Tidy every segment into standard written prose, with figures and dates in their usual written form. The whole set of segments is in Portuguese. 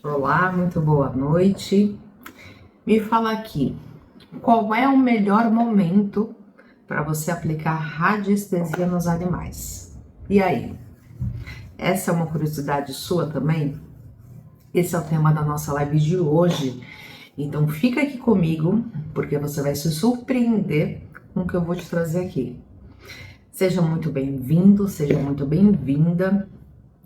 Olá, muito boa noite. Me fala aqui, qual é o melhor momento para você aplicar radiestesia nos animais? E aí, essa é uma curiosidade sua também? Esse é o tema da nossa live de hoje. Então fica aqui comigo, porque você vai se surpreender com o que eu vou te trazer aqui. Seja muito bem-vindo, seja muito bem-vinda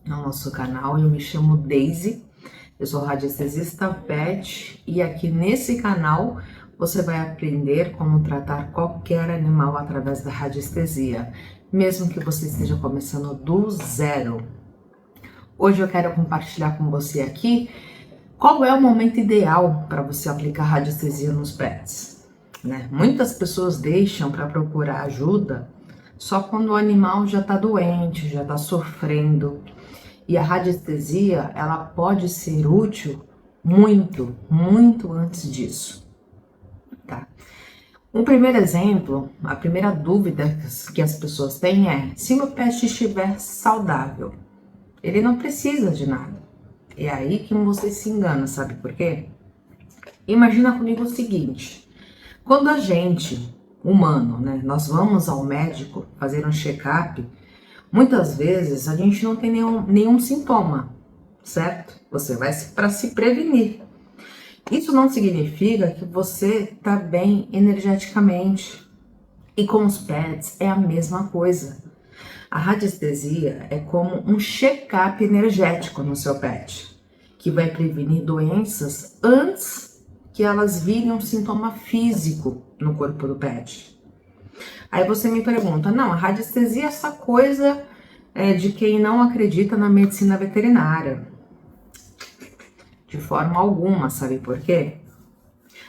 ao nosso canal. Eu me chamo Daisy. Eu sou radiestesista pet e aqui nesse canal você vai aprender como tratar qualquer animal através da radiestesia, mesmo que você esteja começando do zero. Hoje eu quero compartilhar com você aqui qual é o momento ideal para você aplicar radiestesia nos pets. Muitas pessoas deixam para procurar ajuda só quando o animal já está doente, já está sofrendo. E a radiestesia, ela pode ser útil muito antes disso, tá? Um primeiro exemplo, a primeira dúvida que as pessoas têm é: se o pet estiver saudável, ele não precisa de nada. É aí que você se engana, sabe por quê? Imagina comigo o seguinte: quando a gente, humano, nós vamos ao médico fazer um check-up, muitas vezes a gente não tem nenhum sintoma, certo? Você vai para se prevenir. Isso não significa que você está bem energeticamente. E com os pets é a mesma coisa. A radiestesia é como um check-up energético no seu pet, que vai prevenir doenças antes que elas virem um sintoma físico no corpo do pet. Aí você me pergunta, não, a radiestesia é essa coisa de quem não acredita na medicina veterinária. De forma alguma, sabe por quê?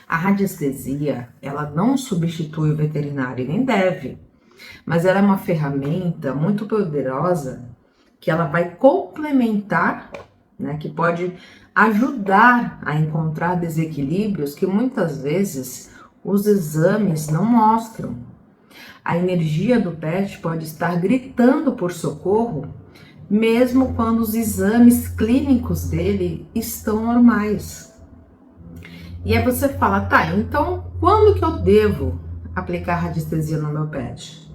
A radiestesia, ela não substitui o veterinário, e nem deve, mas ela é uma ferramenta muito poderosa que ela vai complementar, que pode ajudar a encontrar desequilíbrios que muitas vezes os exames não mostram. A energia do pet pode estar gritando por socorro, mesmo quando os exames clínicos dele estão normais. E aí você fala, tá, então quando que eu devo aplicar radiestesia no meu pet?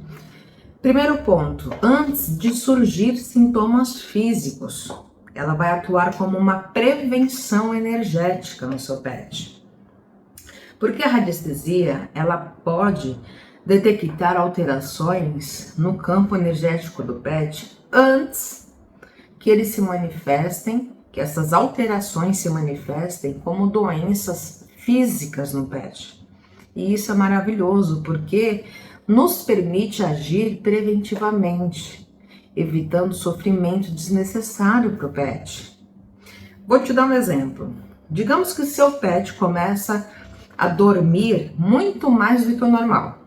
Primeiro ponto, antes de surgir sintomas físicos, ela vai atuar como uma prevenção energética no seu pet. Porque a radiestesia, ela pode detectar alterações no campo energético do pet antes que eles se manifestem, que essas alterações se manifestem como doenças físicas no pet. E isso é maravilhoso porque nos permite agir preventivamente, evitando sofrimento desnecessário para o pet. Vou te dar um exemplo. Digamos que seu pet começa a dormir muito mais do que o normal.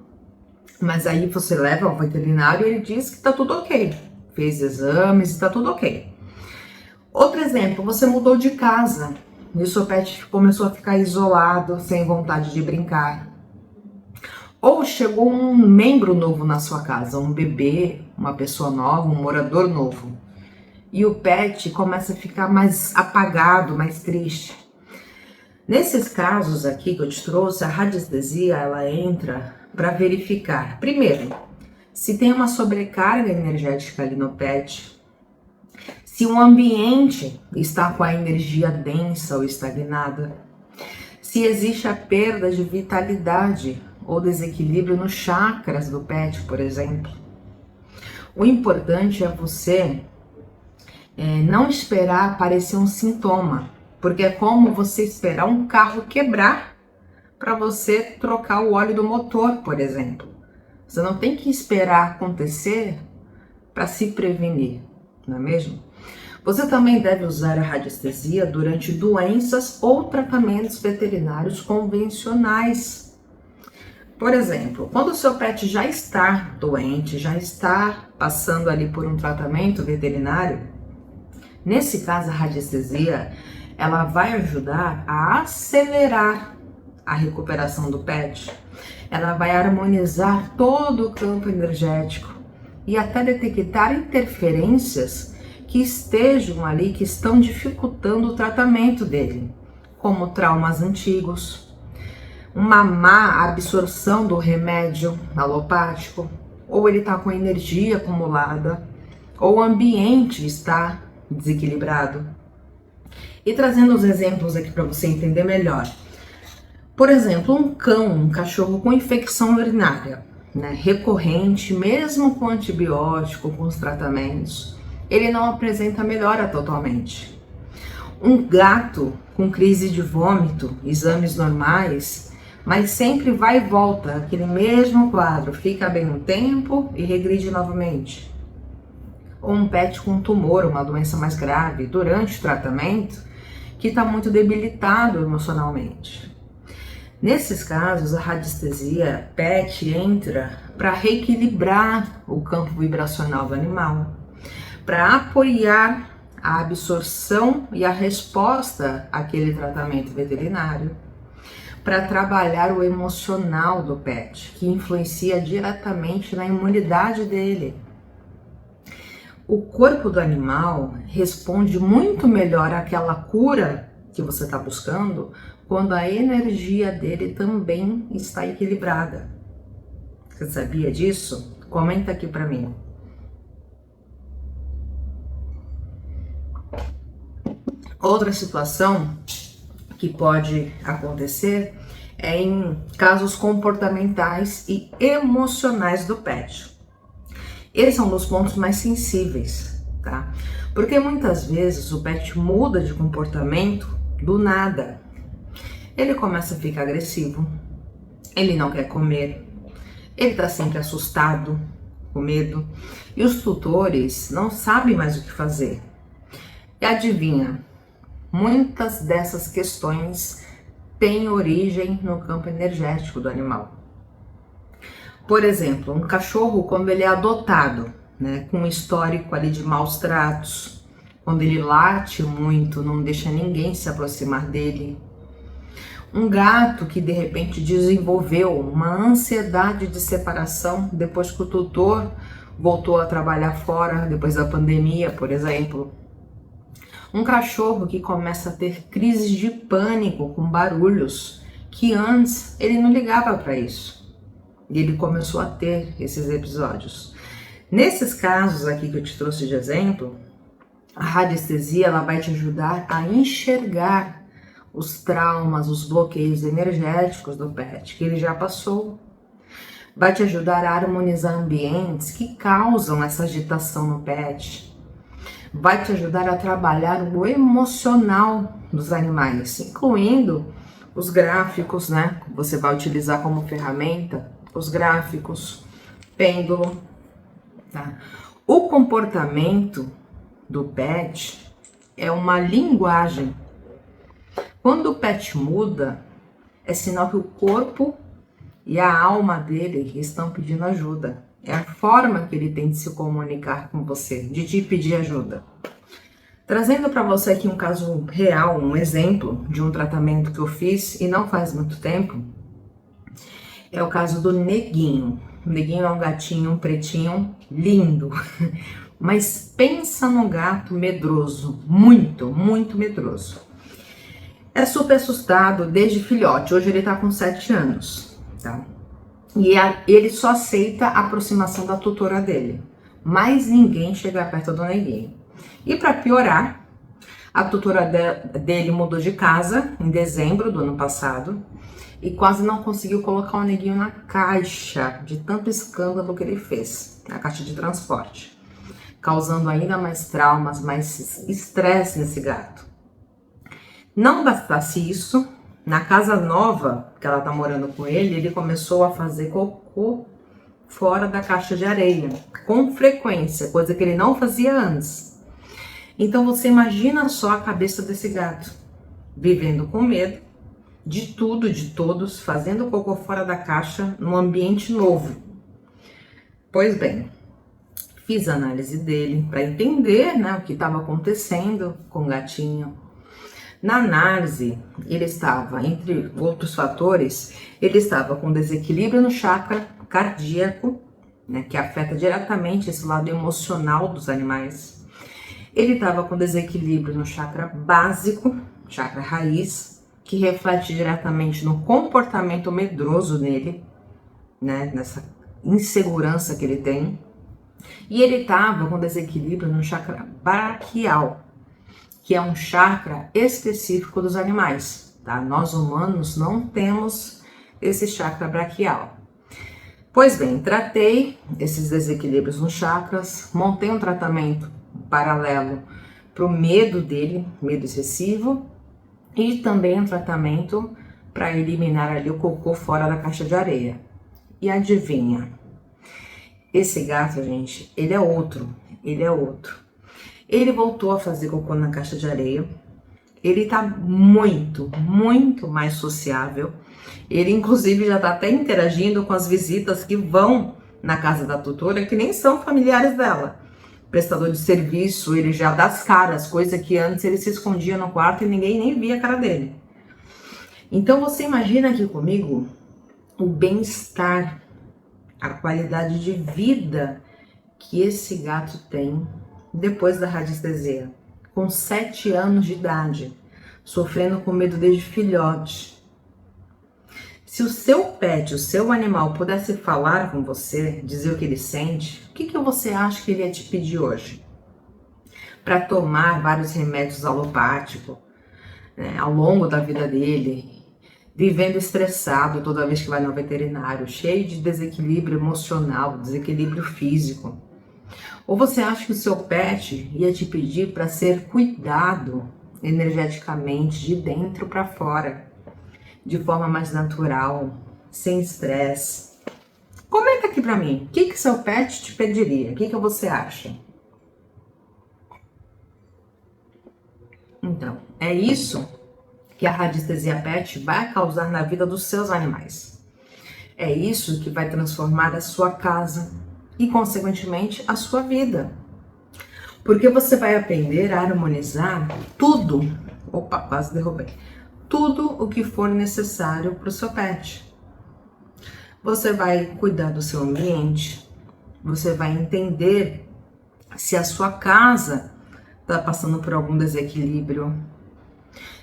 Mas aí você leva ao veterinário e ele diz que tá tudo ok. Fez exames e tá tudo ok. Outro exemplo, você mudou de casa e o seu pet começou a ficar isolado, sem vontade de brincar. Ou chegou um membro novo na sua casa, um bebê, uma pessoa nova, um morador novo. E o pet começa a ficar mais apagado, mais triste. Nesses casos aqui que eu te trouxe, a radiestesia, ela entra para verificar, primeiro, se tem uma sobrecarga energética ali no pet, se o ambiente está com a energia densa ou estagnada, se existe a perda de vitalidade ou desequilíbrio nos chakras do pet, por exemplo. O importante é você não esperar aparecer um sintoma, porque é como você esperar um carro quebrar para você trocar o óleo do motor, por exemplo. Você não tem que esperar acontecer para se prevenir, não é mesmo? Você também deve usar a radiestesia durante doenças ou tratamentos veterinários convencionais. Por exemplo, quando o seu pet já está doente, já está passando ali por um tratamento veterinário, nesse caso a radiestesia, ela vai ajudar a acelerar a recuperação do pet. Ela vai harmonizar todo o campo energético e até detectar interferências que estejam ali, que estão dificultando o tratamento dele, como traumas antigos, uma má absorção do remédio alopático, ou ele está com energia acumulada, ou o ambiente está desequilibrado. E trazendo os exemplos aqui para você entender melhor. Por exemplo, um cachorro com infecção urinária, recorrente, mesmo com antibiótico, com os tratamentos, ele não apresenta melhora totalmente. Um gato com crise de vômito, exames normais, mas sempre vai e volta, aquele mesmo quadro, fica bem um tempo e regride novamente. Ou um pet com tumor, uma doença mais grave, durante o tratamento, que está muito debilitado emocionalmente. Nesses casos, a radiestesia PET entra para reequilibrar o campo vibracional do animal, para apoiar a absorção e a resposta àquele tratamento veterinário, para trabalhar o emocional do pet, que influencia diretamente na imunidade dele. O corpo do animal responde muito melhor àquela cura que você está buscando quando a energia dele também está equilibrada. Você sabia disso? Comenta aqui para mim. Outra situação que pode acontecer é em casos comportamentais e emocionais do pet. Eles são dos pontos mais sensíveis, tá? Porque muitas vezes o pet muda de comportamento do nada. Ele começa a ficar agressivo, ele não quer comer, ele tá sempre assustado, com medo, e os tutores não sabem mais o que fazer. E adivinha, muitas dessas questões têm origem no campo energético do animal. Por exemplo, um cachorro, quando ele é adotado, com um histórico ali de maus tratos, quando ele late muito, não deixa ninguém se aproximar dele. Um gato que de repente desenvolveu uma ansiedade de separação depois que o tutor voltou a trabalhar fora, depois da pandemia, por exemplo. Um cachorro que começa a ter crises de pânico com barulhos, que antes ele não ligava para isso. E ele começou a ter esses episódios. Nesses casos aqui que eu te trouxe de exemplo, a radiestesia ela vai te ajudar a enxergar os traumas, os bloqueios energéticos do pet que ele já passou. Vai te ajudar a harmonizar ambientes que causam essa agitação no pet. Vai te ajudar a trabalhar o emocional dos animais, incluindo os gráficos, que você vai utilizar como ferramenta, os gráficos, pêndulo, tá? O comportamento do pet é uma linguagem. Quando o pet muda, é sinal que o corpo e a alma dele estão pedindo ajuda. É a forma que ele tem de se comunicar com você, de te pedir ajuda. Trazendo para você aqui um caso real, um exemplo de um tratamento que eu fiz e não faz muito tempo, é o caso do Neguinho. O Neguinho é um gatinho, um pretinho, lindo. Mas pensa no gato medroso, muito, muito medroso. É super assustado desde filhote, hoje ele tá com 7 anos, tá? E ele só aceita a aproximação da tutora dele. Mas ninguém chega perto do Neguinho. E para piorar, a tutora dele mudou de casa em dezembro do ano passado e quase não conseguiu colocar o Neguinho na caixa, de tanto escândalo que ele fez, na caixa de transporte, causando ainda mais traumas, mais estresse nesse gato. Não bastasse isso, na casa nova que ela tá morando com ele começou a fazer cocô fora da caixa de areia, com frequência, coisa que ele não fazia antes. Então você imagina só a cabeça desse gato, vivendo com medo de tudo, de todos, fazendo cocô fora da caixa, num ambiente novo. Pois bem, fiz a análise dele para entender, o que estava acontecendo com o gatinho. Na análise, ele estava, entre outros fatores, ele estava com desequilíbrio no chakra cardíaco, que afeta diretamente esse lado emocional dos animais. Ele estava com desequilíbrio no chakra básico, chakra raiz, que reflete diretamente no comportamento medroso dele, né, nessa insegurança que ele tem. E ele estava com desequilíbrio no chakra braquial, que é um chakra específico dos animais, tá? Nós humanos não temos esse chakra braquial. Pois bem, tratei esses desequilíbrios nos chakras, montei um tratamento paralelo para o medo dele, medo excessivo, e também um tratamento para eliminar ali o cocô fora da caixa de areia. E adivinha? Esse gato, gente, ele é outro. Ele voltou a fazer cocô na caixa de areia. Ele tá muito mais sociável. Ele, inclusive, já tá até interagindo com as visitas que vão na casa da tutora, que nem são familiares dela. Prestador de serviço, ele já dá as caras, coisa que antes ele se escondia no quarto e ninguém nem via a cara dele. Então você imagina aqui comigo o bem-estar, a qualidade de vida que esse gato tem depois da radiestesia, com 7 anos de idade, sofrendo com medo desde filhote. Se o seu pet, o seu animal pudesse falar com você, dizer o que ele sente, o que você acha que ele ia te pedir hoje? Para tomar vários remédios alopáticos, né, ao longo da vida dele, vivendo estressado toda vez que vai no veterinário, cheio de desequilíbrio emocional, desequilíbrio físico. Ou você acha que o seu pet ia te pedir para ser cuidado energeticamente, de dentro para fora, de forma mais natural, sem estresse? Comenta aqui para mim, o que seu pet te pediria? O que você acha? Então, é isso que a radiestesia pet vai causar na vida dos seus animais. É isso que vai transformar a sua casa e, consequentemente, a sua vida. Porque você vai aprender a harmonizar tudo, opa, quase derrubei, tudo o que for necessário para o seu pet. Você vai cuidar do seu ambiente, você vai entender se a sua casa está passando por algum desequilíbrio,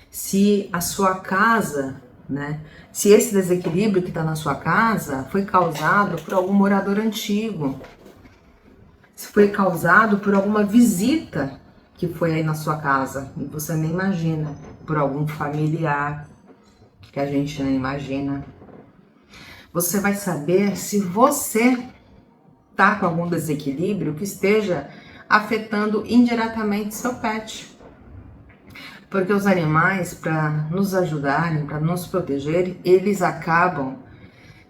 se a sua casa, né, se esse desequilíbrio que está na sua casa foi causado por algum morador antigo, se foi causado por alguma visita que foi aí na sua casa e você nem imagina, por algum familiar que a gente nem imagina. Você vai saber se você tá com algum desequilíbrio que esteja afetando indiretamente seu pet. Porque os animais, para nos ajudarem, para nos proteger, eles acabam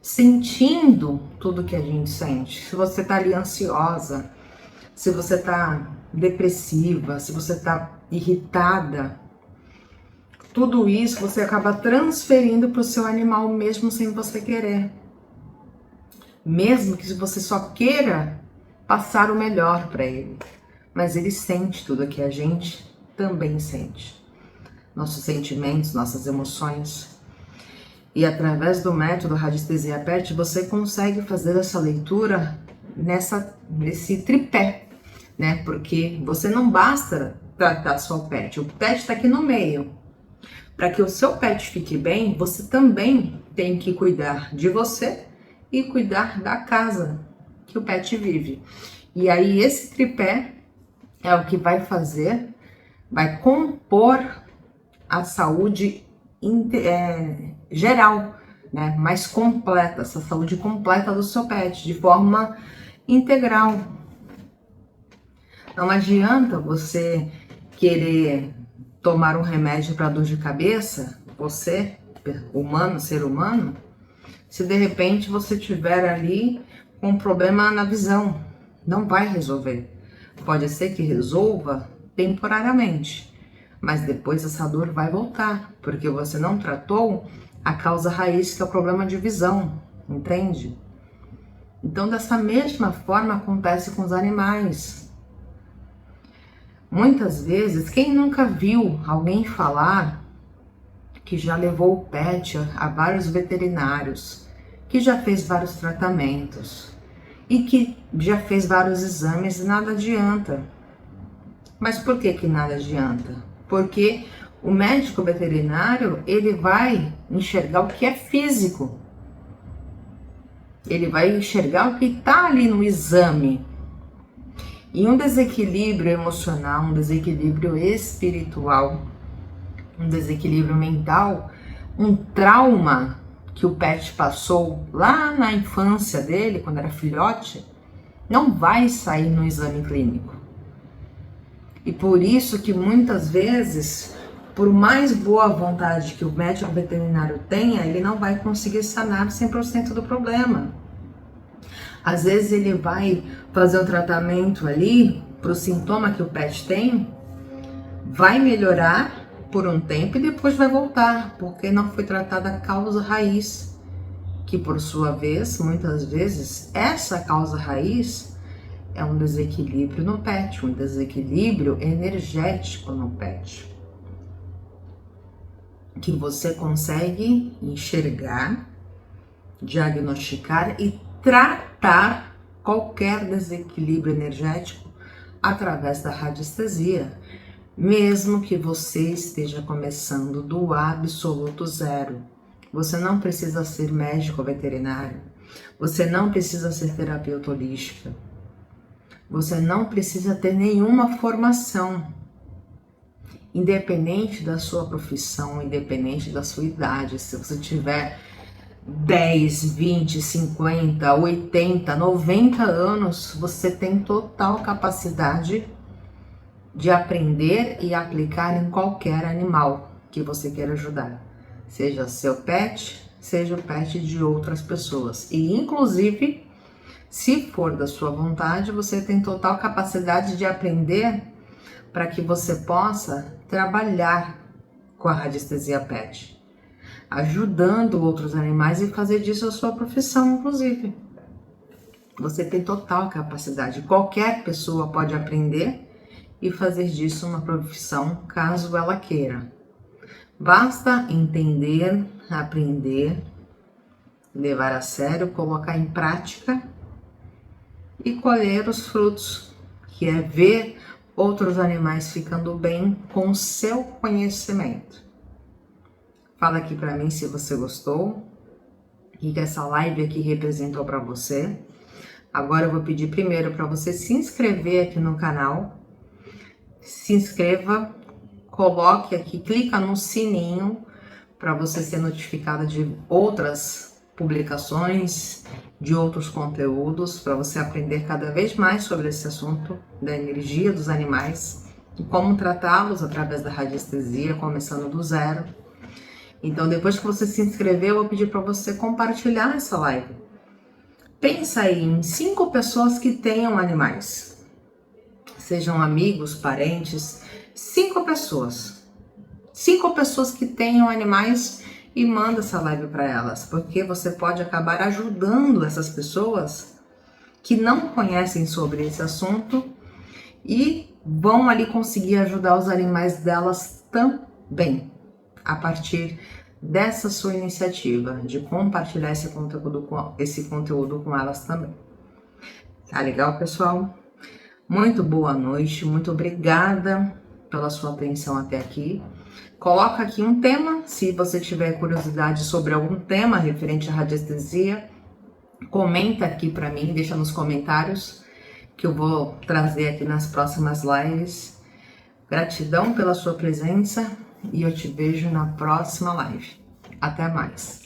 sentindo tudo que a gente sente. Se você tá ali ansiosa, se você tá depressiva, se você tá irritada, tudo isso você acaba transferindo para o seu animal mesmo sem você querer. Mesmo que você só queira passar o melhor para ele. Mas ele sente tudo que a gente também sente. Nossos sentimentos, nossas emoções. E através do método Radiestesia Pet, você consegue fazer essa leitura nesse tripé, né? Porque você não basta tratar só o pet está aqui no meio. Para que o seu pet fique bem, você também tem que cuidar de você e cuidar da casa que o pet vive. E aí esse tripé é o que vai compor a saúde geral, né? Mais completa, essa saúde completa do seu pet, de forma integral. Não adianta você querer tomar um remédio para dor de cabeça, você, ser humano, se de repente você tiver ali um problema na visão, não vai resolver. Pode ser que resolva temporariamente, mas depois essa dor vai voltar, porque você não tratou a causa raiz, que é o problema de visão, entende? Então, dessa mesma forma acontece com os animais. Muitas vezes, quem nunca viu alguém falar que já levou o pet a vários veterinários, que já fez vários tratamentos e que já fez vários exames e nada adianta. Mas por que que nada adianta? Porque o médico veterinário, ele vai enxergar o que é físico. Ele vai enxergar o que está ali no exame. E um desequilíbrio emocional, um desequilíbrio espiritual, um desequilíbrio mental, um trauma que o pet passou lá na infância dele, quando era filhote, não vai sair no exame clínico. E por isso que muitas vezes, por mais boa vontade que o médico veterinário tenha, ele não vai conseguir sanar 100% do problema. Às vezes ele vai fazer o tratamento ali para o sintoma que o pet tem, vai melhorar por um tempo e depois vai voltar, porque não foi tratada a causa raiz, que por sua vez, muitas vezes, essa causa raiz é um desequilíbrio no pet, um desequilíbrio energético no pet, que você consegue enxergar, diagnosticar e tratar qualquer desequilíbrio energético através da radiestesia, mesmo que você esteja começando do absoluto zero. Você não precisa ser médico veterinário, você não precisa ser terapeuta holística, você não precisa ter nenhuma formação, independente da sua profissão, independente da sua idade. Se você tiver 10, 20, 50, 80, 90 anos, você tem total capacidade de aprender e aplicar em qualquer animal que você queira ajudar, seja seu pet, seja o pet de outras pessoas. E inclusive, se for da sua vontade, você tem total capacidade de aprender para que você possa trabalhar com a radiestesia pet, ajudando outros animais e fazer disso a sua profissão, inclusive. Você tem total capacidade, qualquer pessoa pode aprender e fazer disso uma profissão, caso ela queira. Basta entender, aprender, levar a sério, colocar em prática e colher os frutos, que é ver outros animais ficando bem com o seu conhecimento. Fala aqui para mim se você gostou, o que essa live aqui representou para você. Agora eu vou pedir primeiro para você se inscrever aqui no canal. Se inscreva, coloque aqui, clica no sininho para você ser notificada de outras publicações, de outros conteúdos, para você aprender cada vez mais sobre esse assunto da energia dos animais e como tratá-los através da radiestesia, começando do zero. Então, depois que você se inscrever, eu vou pedir para você compartilhar essa live. Pensa aí em 5 pessoas que tenham animais, sejam amigos, parentes, 5 pessoas. 5 pessoas que tenham animais e manda essa live para elas, porque você pode acabar ajudando essas pessoas que não conhecem sobre esse assunto e vão ali conseguir ajudar os animais delas também, a partir dessa sua iniciativa de compartilhar esse conteúdo com elas também. Tá legal, pessoal? Muito boa noite, muito obrigada pela sua atenção até aqui. Coloca aqui um tema, se você tiver curiosidade sobre algum tema referente à radiestesia, comenta aqui para mim, deixa nos comentários que eu vou trazer aqui nas próximas lives. Gratidão pela sua presença e eu te vejo na próxima live. Até mais!